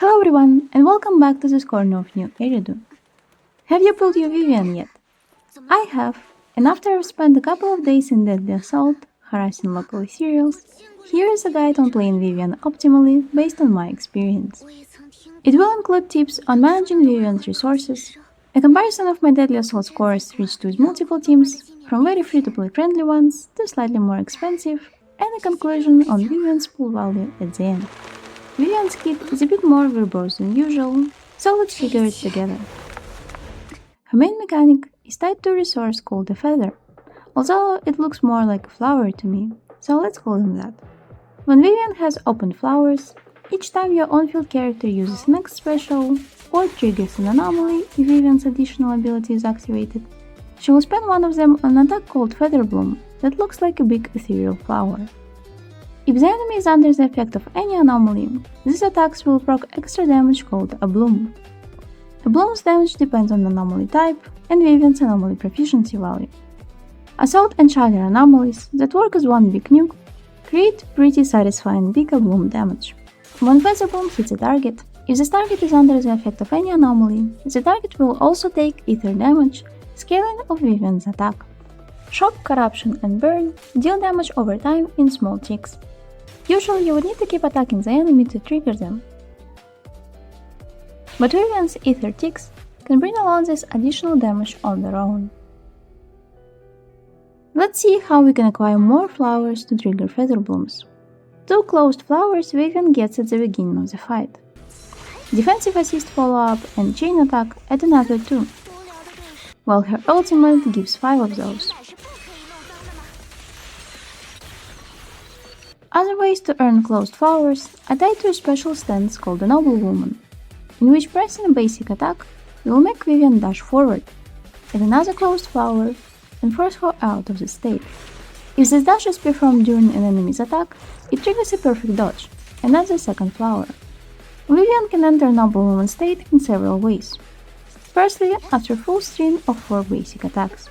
Hello everyone, and welcome back to this corner of new Eridu. Have you pulled your Vivian yet? I have, and after I've spent a couple of days in Deadly Assault, harassing local ethereals, here is a guide on playing Vivian optimally based on my experience. It will include tips on managing Vivian's resources, a comparison of my Deadly Assault scores reached with multiple teams, from very free-to-play friendly ones to slightly more expensive, and a conclusion on Vivian's pool value at the end. Vivian's kit is a bit more verbose than usual, so let's figure it together. Her main mechanic is tied to a resource called a feather, although it looks more like a flower to me, so let's call him that. When Vivian has opened flowers, each time your on-field character uses an X special or triggers an anomaly if Vivian's additional ability is activated, she will spend one of them on an attack called Feather Bloom that looks like a big ethereal flower. If the enemy is under the effect of any anomaly, these attacks will proc extra damage called a bloom. A bloom's damage depends on the anomaly type and Vivian's anomaly proficiency value. Assault and Shatter anomalies that work as one big nuke create pretty satisfying big bloom damage. When Feather Bloom hits a target, if this target is under the effect of any anomaly, the target will also take ether damage, scaling of Vivian's attack. Shock, Corruption, and Burn deal damage over time in small ticks. Usually you would need to keep attacking the enemy to trigger them, but Vivian's ether ticks can bring along this additional damage on their own. Let's see how we can acquire more flowers to trigger Feather Blooms. 2 closed flowers Vivian gets at the beginning of the fight. Defensive assist follow-up and chain attack add another 2, while her ultimate gives 5 of those. Other ways to earn closed flowers are tied to a special stance called the Noble Woman, in which pressing a basic attack will make Vivian dash forward, add another closed flower, and force her out of the state. If this dash is performed during an enemy's attack, it triggers a perfect dodge, and adds a second flower. Vivian can enter Noble Woman state in several ways. Firstly, after a full string of 4 basic attacks.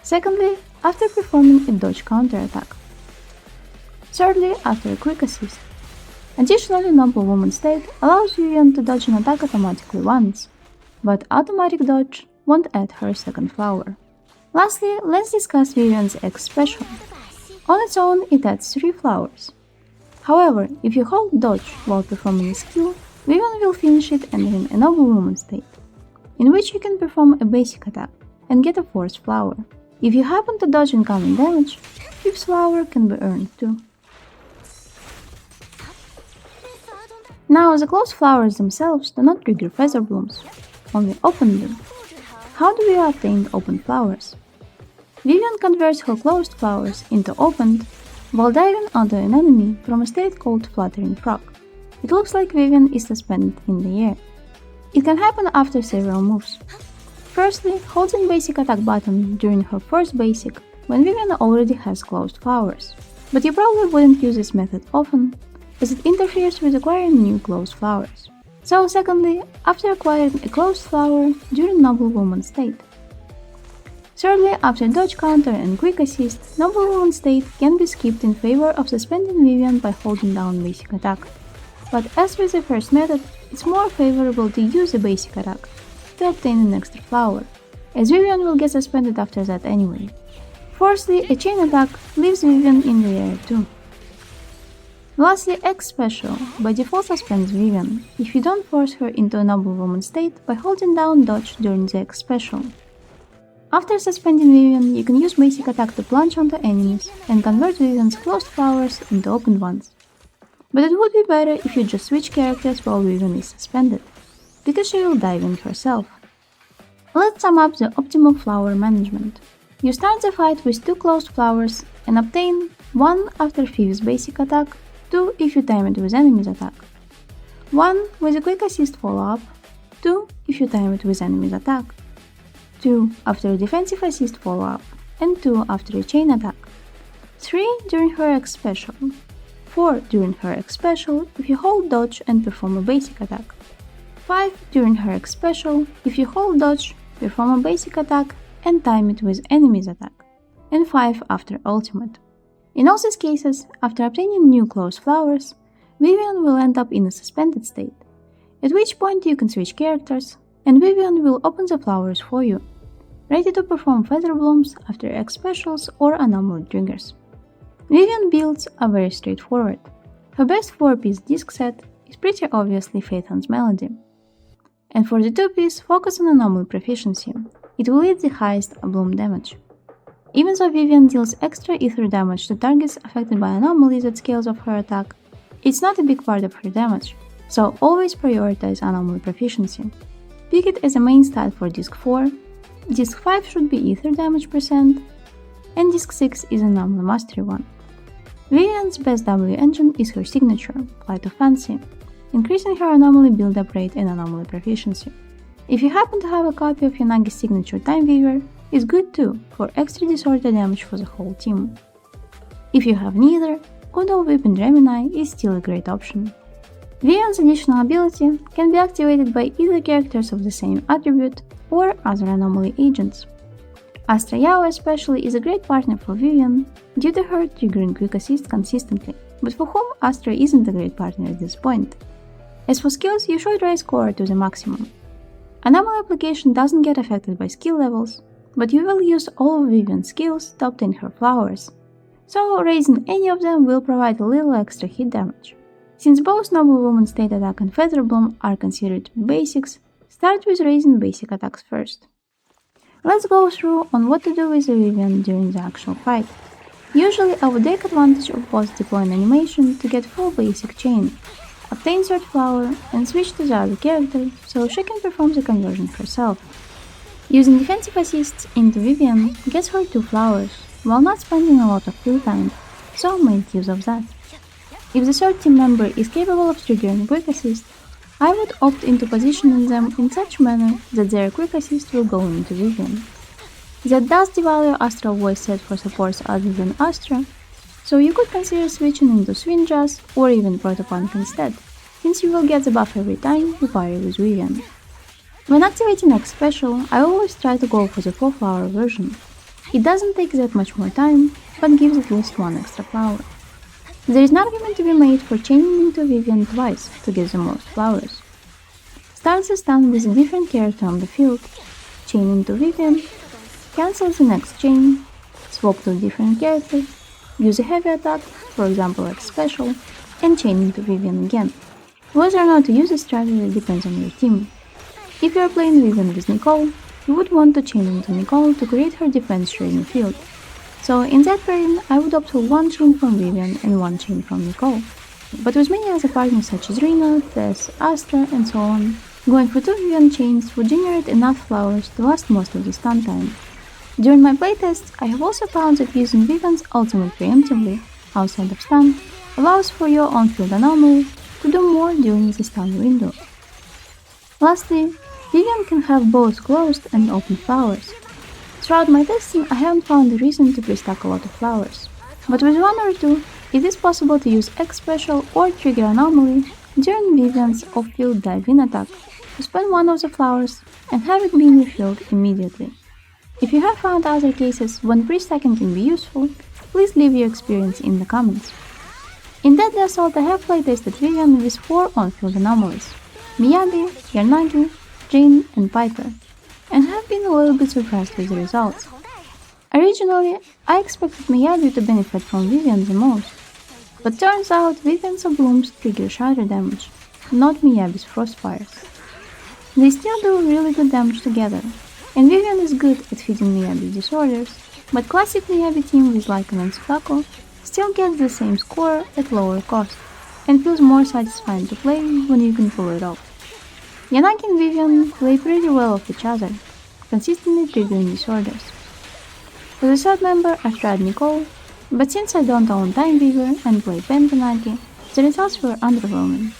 Secondly, after performing a dodge counter attack. Thirdly, after a quick assist. Additionally, Noble Woman state allows Vivian to dodge an attack automatically once, but automatic dodge won't add her second flower. Lastly, let's discuss Vivian's X special. On its own, it adds 3 flowers. However, if you hold dodge while performing a skill, Vivian will finish it entering a Noble Woman state, in which you can perform a basic attack and get a 4th flower. If you happen to dodge incoming damage, 5th flower can be earned too. Now, the closed flowers themselves do not trigger Feather Blooms, only open them. How do we obtain open flowers? Vivian converts her closed flowers into opened while diving onto an enemy from a state called Fluttering Frog. It looks like Vivian is suspended in the air. It can happen after several moves. Firstly, holding basic attack button during her first basic when Vivian already has closed flowers. But you probably wouldn't use this method often, as it interferes with acquiring new closed flowers. So secondly, after acquiring a closed flower during Noble Woman state. Thirdly, after dodge counter and quick assist, Noble Woman state can be skipped in favor of suspending Vivian by holding down basic attack. But as with the first method, it's more favorable to use a basic attack to obtain an extra flower, as Vivian will get suspended after that anyway. Fourthly, a chain attack leaves Vivian in the air too. Lastly, X special by default suspends Vivian if you don't force her into a Noble Woman state by holding down dodge during the X special. After suspending Vivian, you can use basic attack to plunge onto enemies and convert Vivian's closed flowers into opened ones. But it would be better if you just switch characters while Vivian is suspended, because she will dive in herself. Let's sum up the optimal flower management. You start the fight with 2 closed flowers and obtain 1 after 5th basic attack, 2 if you time it with enemy's attack, 1 with a quick assist follow-up, 2 if you time it with enemy's attack, 2 after a defensive assist follow-up, and 2 after a chain attack, 3 during her X special, 4 during her X special if you hold dodge and perform a basic attack, 5 during her X special if you hold dodge, perform a basic attack, and time it with enemy's attack, and 5 after ultimate. In all these cases, after obtaining new closed flowers, Vivian will end up in a suspended state, at which point you can switch characters, and Vivian will open the flowers for you, ready to perform feather blooms after X specials or anomaly triggers. Vivian builds are very straightforward. Her best 4-piece disc set is pretty obviously Phaethon's Melody. And for the 2-piece, focus on anomaly proficiency. It will lead the highest bloom damage. Even though Vivian deals extra ether damage to targets affected by anomalies at scales of her attack, it's not a big part of her damage, so always prioritize anomaly proficiency. Pick it as a main stat for Disc 4, Disc 5 should be ether damage percent, and Disc 6 is anomaly mastery one. Vivian's best W engine is her signature, Flight of Fancy, increasing her anomaly build-up rate and anomaly proficiency. If you happen to have a copy of Yanagi's signature Time Weaver, it's good too, for extra disorder damage for the whole team. If you have neither, good old Whip and Gemini is still a great option. Vivian's additional ability can be activated by either characters of the same attribute or other anomaly agents. Astra Yao especially is a great partner for Vivian due to her triggering Quick Assist consistently, but for whom Astra isn't a great partner at this point. As for skills, you should raise core to the maximum. Anomaly application doesn't get affected by skill levels, but you will use all of Vivian's skills to obtain her flowers, so raising any of them will provide a little extra hit damage. Since both Noble Woman State Attack and Feather Bloom are considered to be basics, start with raising basic attacks first. Let's go through on what to do with the Vivian during the actual fight. Usually I would take advantage of both deploy and animation to get full basic chain, obtain third flower, and switch to the other character so she can perform the conversion herself. Using defensive assists into Vivian gets her 2 flowers, while not spending a lot of kill time, so make use of that. If the third team member is capable of triggering Quick Assist, I would opt into positioning them in such manner that their Quick Assist will go into Vivian. That does devalue Astral Voice set for supports other than Astra, so you could consider switching into Swing Jazz or even Protopunk instead, since you will get the buff every time you parry with Vivian. When activating X special, I always try to go for the 4-flower version. It doesn't take that much more time, but gives at least 1 extra flower. There is an argument to be made for chaining into Vivian twice to get the most flowers. Start the stun with a different character on the field, chain into Vivian, cancel the next chain, swap to a different character, use a heavy attack, for example X special, and chain into Vivian again. Whether or not to use this strategy depends on your team. If you are playing Vivian with Nicole, you would want to chain into Nicole to create her defense tree in the field. So in that pairing, I would opt for 1 chain from Vivian and 1 chain from Nicole. But with many other partners such as Rena, Tess, Astra, and so on, going for 2 Vivian chains would generate enough flowers to last most of the stun time. During my playtests, I have also found that using Vivian's ultimate preemptively, outside of stun, allows for your on-field anomaly to do more during the stun window. Lastly, Vivian can have both closed and open flowers. Throughout my testing, I haven't found a reason to pre-stack a lot of flowers, but with 1 or 2, it is possible to use X special or trigger anomaly during Vivian's off-field dive-in attack to spend 1 of the flowers and have it be refilled immediately. If you have found other cases when pre-stacking can be useful, please leave your experience in the comments. In Deadly Assault, I have playtested Vivian with 4 on-field anomalies: Miyagi, Yanagi, Jane, and Piper, and have been a little bit surprised with the results. Originally, I expected Miyagi to benefit from Vivian the most, but turns out Vivian's blooms trigger shatter damage, not Miyagi's frostfires. They still do really good damage together, and Vivian is good at feeding Miyagi's disorders, but classic Miyagi team with Lycan and Sukako still gets the same score at lower cost, and feels more satisfying to play when you can pull it off. Yanagi and Vivian play pretty well off each other, consistently triggering disorders. For the third member, I've tried Nicole, but since I don't own Time Weaver and play Pen Yanagi, the results were underwhelming.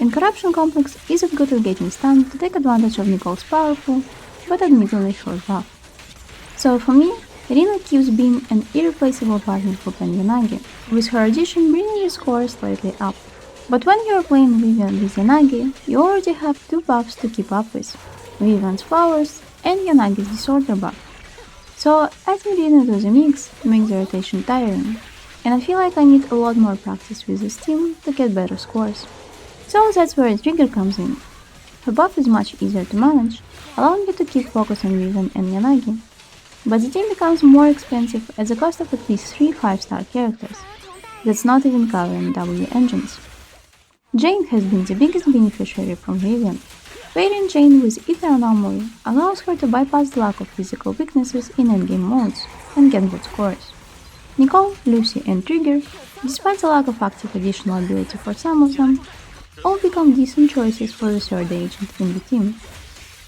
And Corruption Complex isn't good at getting stunned to take advantage of Nicole's powerful, but admittedly short buff. So for me, Rina keeps being an irreplaceable partner for Pen Yanagi, with her addition bringing the score slightly up. But when you are playing Vivian with Yanagi, you already have 2 buffs to keep up with, Vivian's flowers and Yanagi's disorder buff. So adding Rina to the mix makes the rotation tiring, and I feel like I need a lot more practice with this team to get better scores. So that's where a trigger comes in. Her buff is much easier to manage, allowing you to keep focus on Vivian and Yanagi. But the team becomes more expensive at the cost of at least 3 5-star characters. That's not even covering W engines. Jane has been the biggest beneficiary from Vivian. Pairing Jane with Ether Anomaly allows her to bypass the lack of physical weaknesses in endgame modes and get good scores. Nicole, Lucy, and Trigger, despite the lack of active additional ability for some of them, all become decent choices for the third agent in the team.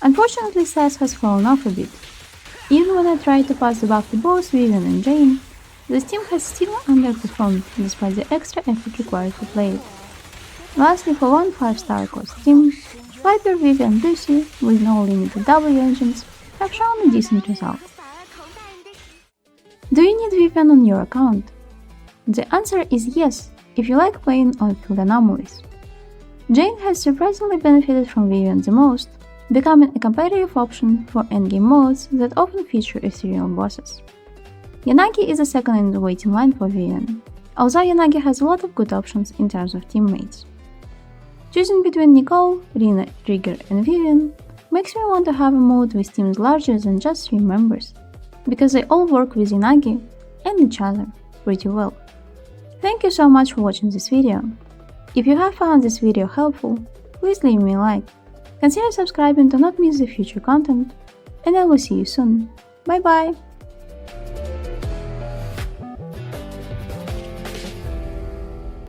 Unfortunately, Sass has fallen off a bit. Even when I tried to pass the buff to both Vivian and Jane, this team has still underperformed despite the extra effort required to play it. Lastly, for one 5-star cost team, Viper, Vivian, and Lucy, with no limited W engines, have shown a decent result. Do you need Vivian on your account? The answer is yes, if you like playing on field anomalies. Jane has surprisingly benefited from Vivian the most, becoming a competitive option for endgame modes that often feature ethereal bosses. Yanagi is the second in the waiting line for Vivian, although Yanagi has a lot of good options in terms of teammates. Choosing between Nicole, Rina, Trigger, and Vivian makes me want to have a mode with teams larger than just 3 members, because they all work with Yanagi and each other pretty well. Thank you so much for watching this video. If you have found this video helpful, please leave me a like. Consider subscribing to not miss the future content, and I will see you soon. Bye bye!